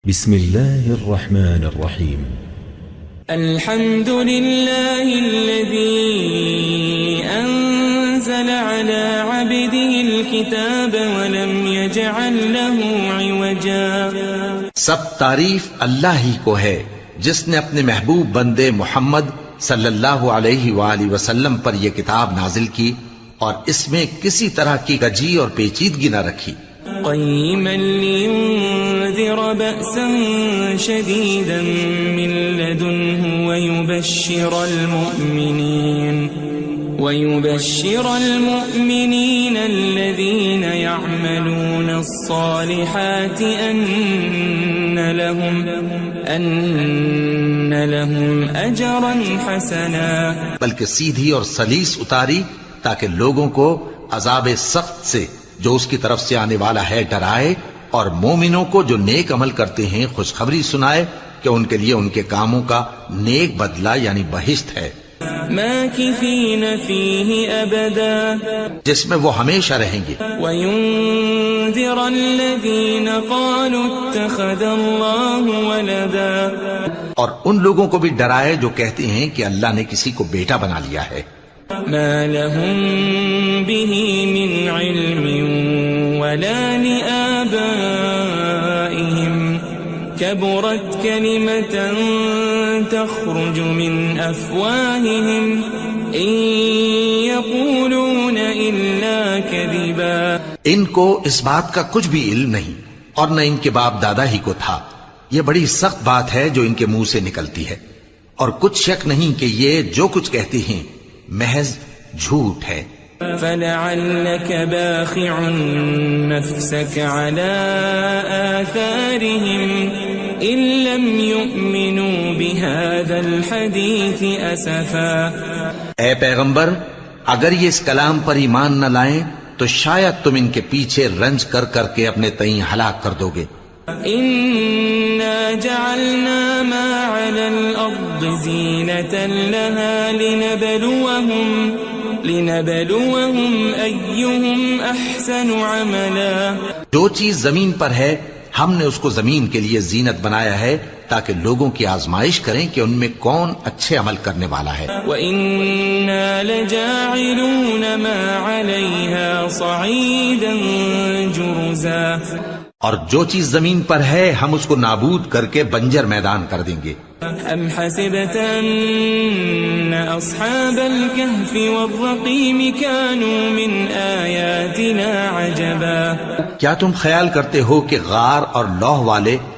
بسم الله الرحمن الرحيم. الحمد لله الذي أنزل على عبده الكتاب ولم يجعل له عوجا. سب تعریف اللہ ہی کو ہے جس نے اپنے محبوب بندے محمد صلی اللہ علیہ وآلہ وسلم پر یہ کتاب نازل کی اور اس میں کسی طرح کی کجی اور پیچیدگی نہ رکھی. قيما لينذر بأسا شديدا من لدنه ويبشر المؤمنين الذين يعملون الصالحات أن لهم أجرا حسنا. بلکہ سیدھی اور سلیس اتاری تاکہ لوگوں کو عذاب سخت سے جو اس کی طرف سے آنے والا ہے ڈرائے، اور مومنوں کو جو نیک عمل کرتے ہیں خوشخبری سنائے کہ ان کے لیے ان کے کاموں کا نیک بدلہ یعنی بہشت ہے، ماکثین فیہ ابدا، جس میں وہ ہمیشہ رہیں گے. وینذر الذین قالوا اتخذ اللہ ولدا، اور ان لوگوں کو بھی ڈرائے جو کہتے ہیں کہ اللہ نے کسی کو بیٹا بنا لیا ہے. ما لهم به من علم ولا لآبائهم كبرت كلمة تخرج من أفواههم إن يقولون إلا كذبا. ان کو اس بات کا کچھ بھی علم نہیں اور نہ ان کے باپ دادا ہی کو تھا. یہ بڑی سخت بات ہے جو ان کے منہ سے نکلتی ہے، اور کچھ شک نہیں کہ یہ جو کچھ کہتے ہیں محض جھوٹ ہے. فلعلك باخع نفسك على آثارهم إن لم يؤمنوا بهذا الحديث أسفا. اے پیغمبر، اگر یہ اس کلام پر ایمان نہ لائیں تو شاید تم ان کے پیچھے رنج کر کر کے اپنے تئیں ہلاک کر دو گے. إنا جعلنا ما على الأرض زينة لها لنبلوهم أيهم أحسن عملا. جو چیز زمین پر ہے ہم نے اس کو زمین کے لیے زینت بنایا ہے تاکہ لوگوں کی آزمائش کریں کہ ان میں کون اچھے عمل کرنے والا ہے. وَإِنَّا لَجَاعِلُونَ مَا عَلَيْهَا صَعِيدًا جُرُزًا. اور جو چیز زمین پر ہے ہم اس کو نابود کر کے بنجر میدان کر دیں گے. ام حسبت ان اصحاب الكهف والرقيم كانوا من آیاتنا عجبا. کیا تم خیال کرتے ہو کہ غار اور لوح والے